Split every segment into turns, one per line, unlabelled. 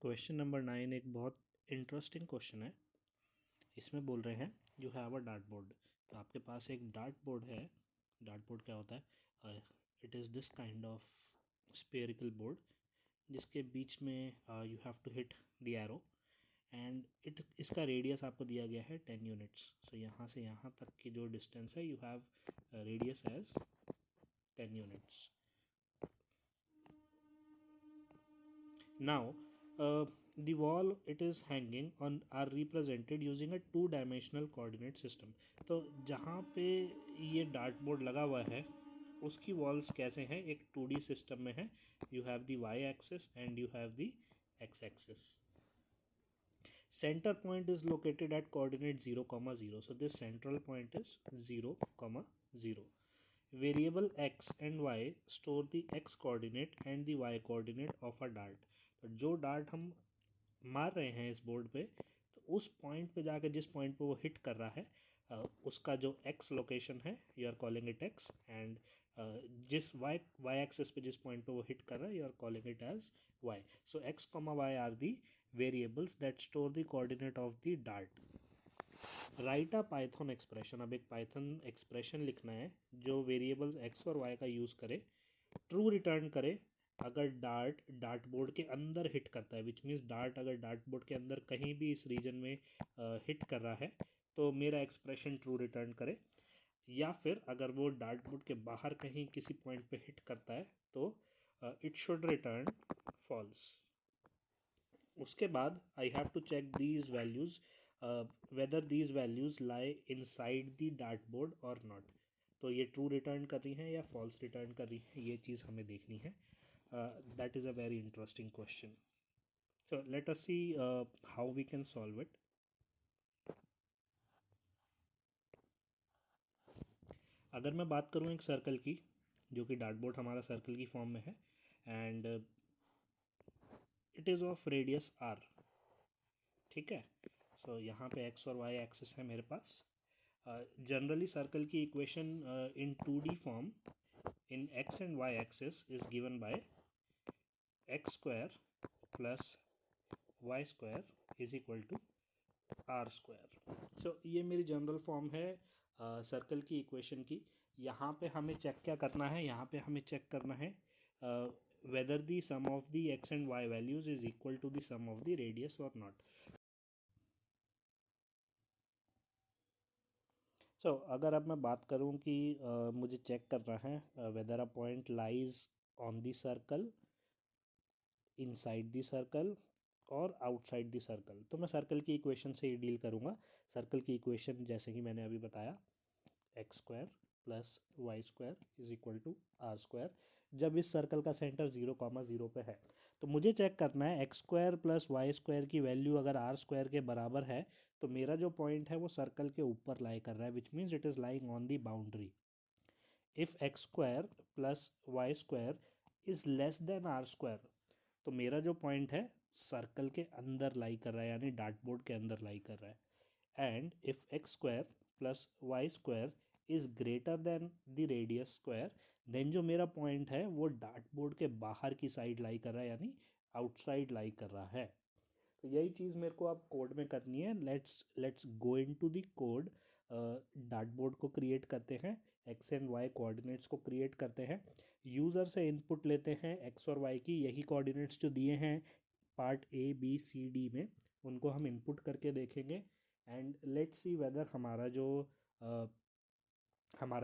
Question number 9 एक बहुत interesting question है। इसमें बोल रहे हैं you have a dart board. तो आपके पास एक डार्ट बोर्ड है। डार्ट बोर्ड क्या होता है? It is this kind of spherical board जिसके बीच में you have to hit the arrow and इसका रेडियस आपको दिया गया है 10 यूनिट्स। सो यहाँ से यहाँ तक की जो डिस्टेंस है you have radius as 10 units. Now, the wall it is hanging on are represented using a two dimensional coordinate system. तो जहाँ पे ये डार्ट बोर्ड लगा हुआ है उसकी वॉल्स कैसे हैं? एक 2D सिस्टम में है। You have the Y axis and you have the X axis. Center point is located at coordinate 0 comma 0. So this central point is 0 comma 0. Variable x and y store the x coordinate and the y coordinate of a dart. तो जो dart हम मार रहे हैं इस board पे, तो उस पॉइंट पे जाकर जिस पॉइंट पे वो हिट कर रहा है उसका जो x लोकेशन है you are calling it x, and जिस y एक्सिस पे जिस पॉइंट पे वो हिट कर रहा है you are calling it as y. So x, y are the variables that store the coordinate of the dart. Right a Python expression. अब एक पाइथन एक्सप्रेशन लिखना है जो वेरिएबल्स x और y का यूज़ करे, ट्रू रिटर्न करे अगर डार्ट बोर्ड के अंदर हिट करता है, विच मीन्स डार्ट अगर डार्ट बोर्ड के अंदर कहीं भी इस रीजन में हिट कर रहा है तो मेरा एक्सप्रेशन ट्रू रिटर्न करे, या फिर अगर वो डार्ट बोर्ड के बाहर कहीं किसी पॉइंट पे हिट करता है तो इट शुड रिटर्न फॉल्स. उसके बाद I have to check these values whether these values lie inside the dart board और नॉट. तो ये ट्रू रिटर्न कर रही हैं या फॉल्स रिटर्न कर रही हैं, ये चीज़ हमें देखनी है. That is a very interesting question. So let us see how we can solve it. अगर मैं बात करूँ एक सर्कल की, जो कि डार्ट बोर्ड हमारा सर्कल की फॉर्म में है and it is of radius R. ठीक है. सो यहाँ पे एक्स और वाई एक्सिस है मेरे पास. जनरली सर्कल की equation in 2D form in x and y axis is given by x square plus y square is equal to r square. So ये मेरी जनरल फॉर्म है सर्कल की equation की. यहाँ पे हमें चेक क्या करना है? यहाँ पे हमें चेक करना है whether the sum of the X and Y values is equal to the sum of the radius और नॉट. सो अगर अब मैं बात करूँ कि मुझे चेक करना है whether a point lies on the circle, inside the circle और आउटसाइड दी सर्कल, तो मैं सर्कल की इक्वेशन से ही डील करूँगा. सर्कल की इक्वेशन जैसे कि मैंने अभी बताया, X square plus Y square is equal to R square. जब इस सर्कल का सेंटर 0 कॉमा 0 पे है तो मुझे चेक करना है X square plus Y square की वैल्यू अगर आर स्क्वायर के बराबर है तो मेरा जो पॉइंट है वो सर्कल के ऊपर लाई कर रहा है, which means it is lying on the boundary. If X square plus Y square is less than R square तो मेरा जो पॉइंट है सर्कल के अंदर लाई कर रहा है, यानी डार्ट बोर्ड के अंदर लाई कर रहा है. And if X square plus Y square is greater than the radius square, then जो मेरा पॉइंट है वो डार्ट बोर्ड के बाहर की साइड लाई कर रहा है, यानी आउटसाइड लाई कर रहा है. तो यही चीज़ मेरे को अब कोड में करनी है. Let's go into the code. Dart board को क्रिएट करते हैं, एक्स एंड वाई कोऑर्डिनेट्स को क्रिएट करते हैं, यूज़र से इनपुट लेते हैं एक्स और वाई की. यही कोऑर्डिनेट्स जो दिए हैं part A B C D में, उनको हम इनपुट करके देखेंगे एंड लेट्स सी वेदर हमारा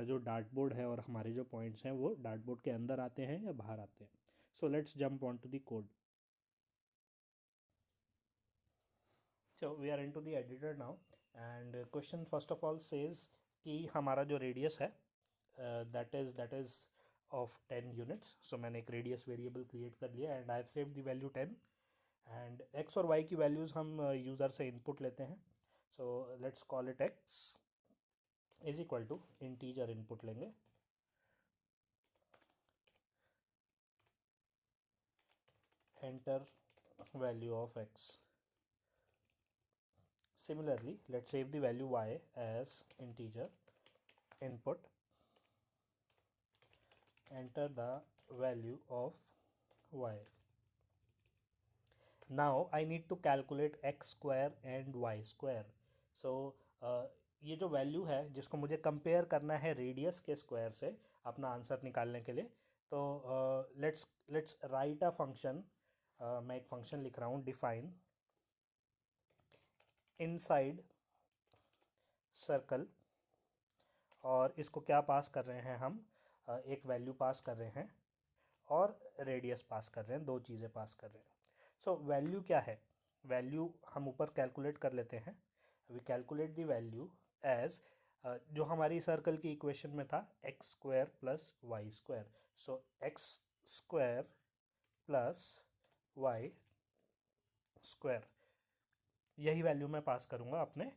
जो डार्ट बोर्ड है और हमारे जो पॉइंट्स हैं वो डार्ट बोर्ड के अंदर आते हैं या बाहर आते हैं. So let's jump on to the code. So we are into the editor now, and question first of all says कि हमारा जो रेडियस है that is of 10 units. So मैंने एक रेडियस वेरिएबल क्रिएट कर लिया and I have saved the value 10. And x और y की वैल्यूज़ हम यूज़र से इनपुट लेते हैं. So let's call it x is equal to integer input लेंगे, enter value of x. Similarly, let's save the value y as integer input, enter the value of y. Now I need to calculate x square and y square. So ये जो value है जिसको मुझे compare करना है radius के square से अपना आंसर निकालने के लिए, तो let's let's write a function. मैं एक फंक्शन लिख रहा हूँ, डिफाइन इनसाइड सर्कल, और इसको क्या पास कर रहे हैं हम, एक वैल्यू पास कर रहे हैं और रेडियस पास कर रहे हैं, दो चीज़ें पास कर रहे हैं. सो वैल्यू क्या है, वैल्यू हम ऊपर कैलकुलेट कर लेते हैं. We calculate the value as, जो हमारी सर्कल की इक्वेशन में था, x square plus Y square. So x square plus Y square, यही वैल्यू मैं पास करूँगा अपने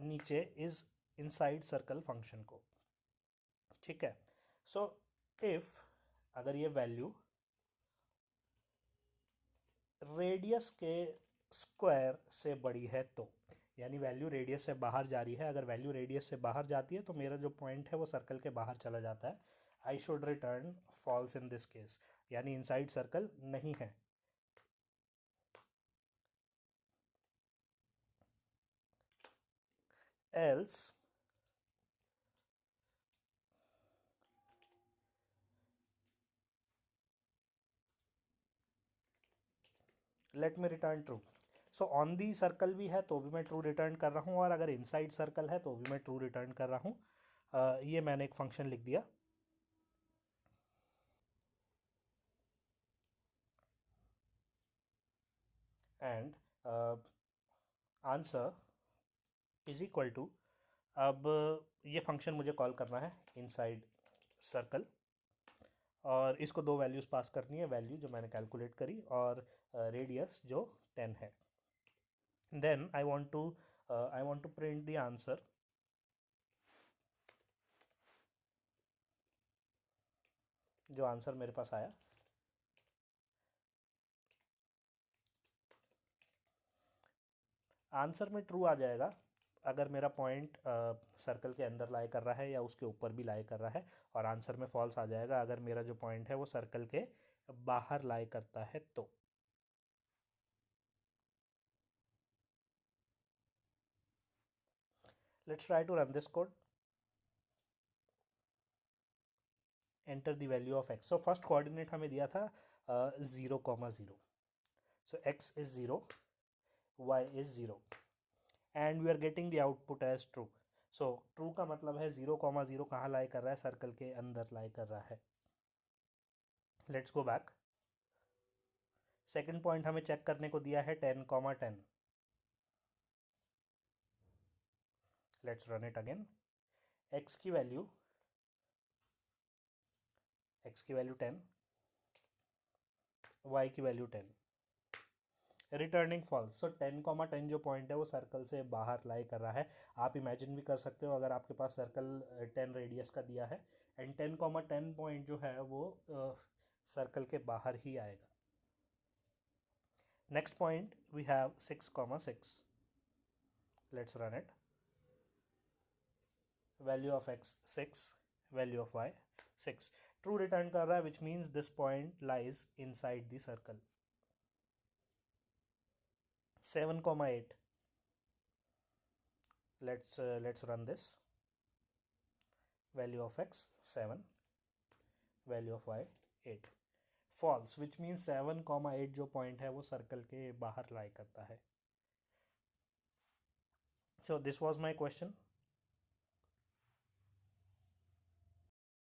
नीचे इज इनसाइड सर्कल फंक्शन को. ठीक है. सो इफ, अगर ये वैल्यू रेडियस के स्क्वायर से बड़ी है तो, यानी वैल्यू रेडियस से बाहर जा रही है, अगर वैल्यू रेडियस से बाहर जाती है तो मेरा जो पॉइंट है वो सर्कल के बाहर चला जाता है. I should return falls in this case, यानी इनसाइड सर्कल नहीं है. Else let me return true. So on the circle भी है तो भी मैं ट्रू रिटर्न कर रहा हूँ, और अगर इनसाइड सर्कल है तो भी मैं ट्रू रिटर्न कर रहा हूँ. ये मैंने एक फंक्शन लिख दिया. And answer is equal to, अब ये फंक्शन मुझे कॉल करना है इनसाइड सर्कल, और इसको दो वैल्यूज़ पास करनी है, वैल्यू जो मैंने कैलकुलेट करी और रेडियस जो 10 है. Then I want to print the answer. जो आंसर मेरे पास आया, आंसर में ट्रू आ जाएगा अगर मेरा पॉइंट सर्कल के अंदर लाई कर रहा है या उसके ऊपर भी लाई कर रहा है, और आंसर में फॉल्स आ जाएगा अगर मेरा जो पॉइंट है वो सर्कल के बाहर लाई करता है तो. Let's try to run this code. Enter the value of x. So first coordinate हमें दिया था 0,0. So x is 0, y is 0, and we are getting the output as true. So true का मतलब है 0,0 कहाँ लाई कर रहा है, सर्कल के अंदर लाई कर रहा है. Let's go back. Second point हमें चेक करने को दिया है 10,10. Let's run it again. X की वैल्यू, एक्स की वैल्यू 10, वाई की वैल्यू 10, रिटर्निंग फॉल्स. सो 10,10 जो पॉइंट है वो सर्कल से बाहर लाई कर रहा है. आप इमेजिन भी कर सकते हो अगर आपके पास सर्कल 10 रेडियस का दिया है एंड 10,10 पॉइंट जो है वो सर्कल के बाहर ही आएगा. Next point we have 6,6. Let's run it. Value of X 6, value of Y 6. True return कर रहा है which means this point lies inside the circle. 7,8. let's run this. Value of x 7, value of y 8. False which means 7,8 जो point है वो circle के बाहर लाई करता है. So this was my question.